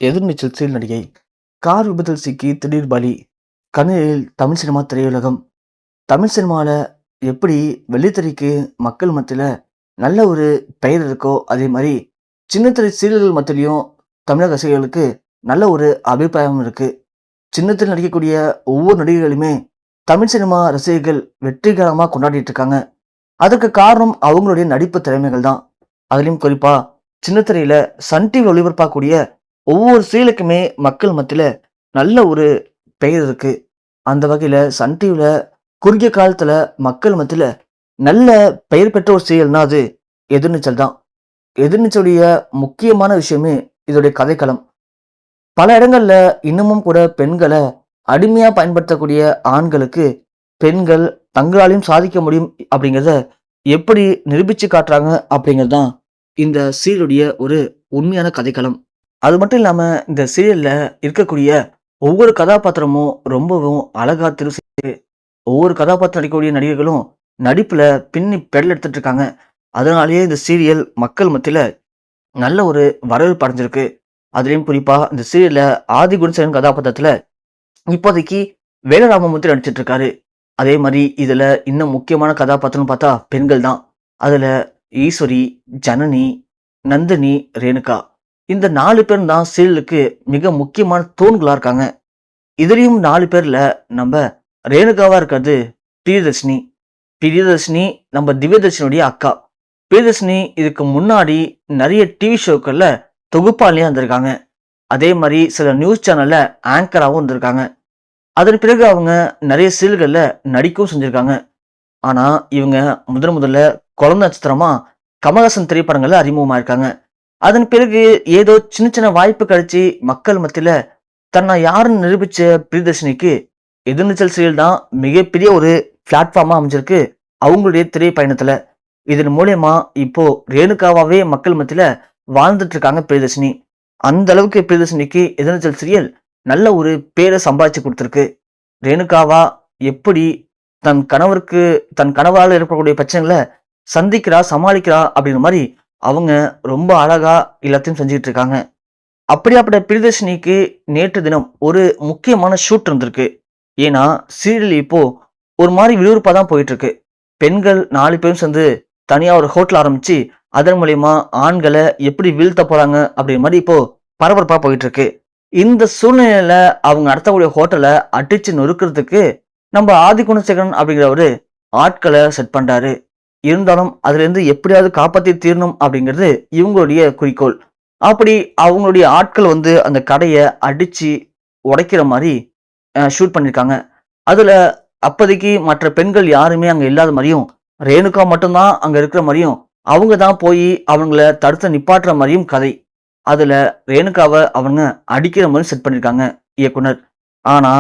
எதிர்நீச்சல் seal நடிகை. Car விபத்தில் சிக்கி திடீர் பலி. கண்ணீரில் தமிழ் சினிமா திரையுலகம். தமிழ் சினிமால எப்படி வெள்ளித்திரைக்கு மக்கள் மத்தியில நல்ல ஒரு பெயர் இருக்கோ, அதே மாரி சின்னத்திரை சீரியல்கள் மத்தியிலயும் தமிழக ரசிகர்களுக்கு நல்ல ஒரு அபிப்பிராயம் இருக்கு. சின்னத்திரை நடிக்கக்கூடிய ஒவ்வொரு நடிகைகளுமே தமிழ் சினிமா ரசிகர்கள் வெற்றிகரமா கொண்டாடிட்டு இருக்காங்க. அதற்கு காரணம் அவங்களுடைய நடிப்பு திறமைகள் தான். அதிலும் குறிப்பா சின்னத்திரையில சன் டிவி ஒளிபரப்பாக்கூடிய ஒவ்வொரு சீரியலுக்குமே மக்கள் மத்தியில நல்ல ஒரு பெயர் இருக்கு. அந்த வகையில சன் டிவில குறுகிய காலத்துல மக்கள் மத்தியில நல்ல பெயர் பெற்ற ஒரு சீரியல்னா அது எதிர்நீச்சல் தான். எதிர்நீச்சலுடைய முக்கியமான விஷயமே இதோடைய கதைக்களம். பல இடங்கள்ல இன்னமும் கூட பெண்களை அடிமையா பயன்படுத்தக்கூடிய ஆண்களுக்கு பெண்கள் தங்களாலையும் சாதிக்க முடியும் அப்படிங்கிறத எப்படி நிரூபிச்சு காட்டுறாங்க அப்படிங்கிறது தான் இந்த சீரியலுடைய ஒரு உண்மையான கதைக்களம். அது மட்டும் இல்லாம இந்த சீரியல்ல இருக்கக்கூடிய ஒவ்வொரு கதாபாத்திரமும் ரொம்பவும் அழகா ஒவ்வொரு கதாபாத்திரம் நடிக்கக்கூடிய நடிகர்களும் நடிப்புல பின்னி பெடல் எடுத்துட்டு இருக்காங்க. அதனாலேயே இந்த சீரியல் மக்கள் மத்தியில நல்ல ஒரு வரவேற்பு அடைஞ்சிருக்கு. அதுலயும் குறிப்பா இந்த சீரியல்ல ஆதி குணசேகரன் கதாபாத்திரத்துல இப்போதைக்கு வேலராமமூர்த்தி நடிச்சிட்டு இருக்காரு. அதே மாதிரி இதுல இன்னும் முக்கியமான கதாபாத்திரம்னு பார்த்தா பெண்கள் தான். அதுல ஈஸ்வரி, ஜனனி, நந்தினி, ரேணுகா இந்த 4 பேரும் தான் சீரியலுக்கு மிக முக்கியமான தூண்களா இருக்காங்க. இதுலயும் 4 பேர்ல நம்ம ரேணுகாவா இருக்கிறது பிரியதர்ஷினி. பிரியதர்ஷினி நம்ம திவ்யதர்ஷினியுடைய அக்கா. பிரியதர்ஷினி இதுக்கு முன்னாடி நிறைய டிவி ஷோக்கள்ல தொகுப்பாளியா இருந்திருக்காங்க. அதே மாதிரி சில நியூஸ் சேனல்ல ஆங்கராகவும் இருந்திருக்காங்க. அதன் பிறகு அவங்க நிறைய சீரியல்கள்ல நடிக்கவும் செஞ்சிருக்காங்க. ஆனா இவங்க முதல்ல குழந்தை நட்சத்திரமா கமலஹாசன் திரைப்படங்கள்ல அறிமுகமாயிருக்காங்க. அதன் பிறகு ஏதோ சின்ன சின்ன வாய்ப்பு கிடைச்சி மக்கள் மத்தியில தன்னை யாருன்னு நிரூபிச்ச பிரியதர்ஷினிக்கு எதிர்நீச்சல் சீரியல் தான் மிகப்பெரிய ஒரு பிளாட்ஃபார்மா அமைஞ்சிருக்கு அவங்களுடைய திரை பயணத்துல. இதன் மூலியமா இப்போ ரேணுகாவாவே மக்கள் மத்தியில வாழ்ந்துட்டு இருக்காங்க பிரியதர்ஷினி. அந்த அளவுக்கு பிரியதர்ஷினிக்கு எதிர்நீச்சல் சீரியல் நல்ல ஒரு பேரை சம்பாதிச்சு கொடுத்துருக்கு. ரேணுகாவா எப்படி தன் கணவரால் ஏற்படக்கூடிய பிரச்சனைகளை சந்திக்கிறா, சமாளிக்கிறா அப்படிங்கிற மாதிரி அவங்க ரொம்ப அழகா எல்லாத்தையும் செஞ்சுட்டு இருக்காங்க. அப்படியாப்பட்ட பிரியதர்ஷினிக்கு நேற்று தினம் ஒரு முக்கியமான ஷூட் இருந்திருக்கு. ஏன்னா சீரியல் இப்போ ஒரு மாதிரி விறுவிறுப்பா தான் போயிட்டு இருக்கு. பெண்கள் 4 பேரும் சேர்ந்து தனியா ஒரு ஹோட்டல் ஆரம்பிச்சு அதன் மூலியமா ஆண்களை எப்படி வீழ்த்த போறாங்க அப்படிங்கிற மாதிரி இப்போ பரபரப்பா போயிட்டு இருக்கு. இந்த சூழ்நிலையில அவங்க நடத்தக்கூடிய ஹோட்டலை அடிச்சு நொறுக்கிறதுக்கு நம்ம ஆதி குணசேகரன் அப்படிங்கிறவரு ஆட்களை செட் பண்றாரு. இருந்தாலும் அதுல இருந்து எப்படியாவது காப்பாத்தி தீரணும் அப்படிங்கிறது இவங்களுடைய குறிக்கோள். அப்படி அவங்களுடைய ஆட்கள் அந்த கடையை அடிச்சு உடைக்கிற மாதிரி ஷூட் பண்ணியிருக்காங்க. அதுல அப்போதைக்கு மற்ற பெண்கள் யாருமே அங்க இல்லாத மாதிரியும், ரேணுகா மட்டும்தான் அங்க இருக்கிற மாதிரியும், அவங்க தான் போய் அவங்கள தடுத்து நிப்பாட்டுற மாதிரியும் கதை. அதுல ரேணுகாவை அவங்க அடிக்கிற மாதிரி செட் பண்ணியிருக்காங்க இயக்குனர். ஆனா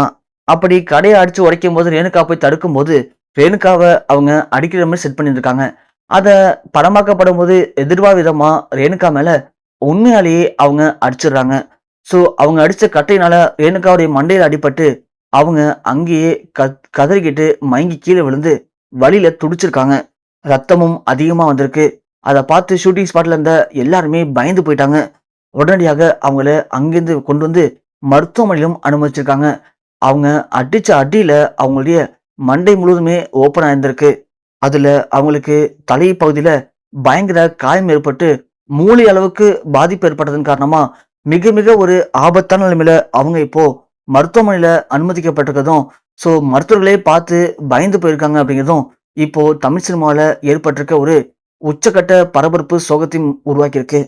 அப்படி கடையை அடிச்சு உடைக்கும் போது ரேணுகா போய் தடுக்கும் போது ரேணுகாவை அவங்க அடிக்கிற மாதிரி செட் பண்ணியிருக்காங்க. அதை படமாக்கப்படும் போது எதிர்பார்விதமா ரேணுகா மேல உண்மையாலேயே அவங்க அடிச்சிடுறாங்க. ஸோ அவங்க அடிச்ச கட்டையினால ரேணுகாவுடைய மண்டையில அடிபட்டு அவங்க அங்கேயே கதறிக்கிட்டு மயங்கி கீழே விழுந்து வழியில துடிச்சிருக்காங்க. ரத்தமும் அதிகமா வந்திருக்கு. அதை பார்த்து ஷூட்டிங் ஸ்பாட்ல இருந்த எல்லாருமே பயந்து போயிட்டாங்க. உடனடியாக அவங்கள அங்கிருந்து கொண்டு வந்து மருத்துவமனையிலும் அனுமதிச்சிருக்காங்க. அவங்க அடிச்ச அடியில அவங்களுடைய மண்டை முழுவதுமே ஓப்பன் ஆயிருந்திருக்கு. அதுல அவங்களுக்கு தலை பகுதியில பயங்கர காயம் ஏற்பட்டு மூளை அளவுக்கு பாதிப்பு ஏற்பட்டதன் காரணமா மிக மிக ஒரு ஆபத்தான நிலைமையில அவங்க இப்போ மருத்துவமனையில அனுமதிக்கப்பட்டிருக்கதும், ஸோ மருத்துவர்களே பார்த்து பயந்து போயிருக்காங்க அப்படிங்கிறதும் இப்போ தமிழ் சினிமாவில் ஏற்பட்டிருக்க ஒரு உச்சக்கட்ட பரபரப்பு சோகத்தையும் உருவாக்கியிருக்கு.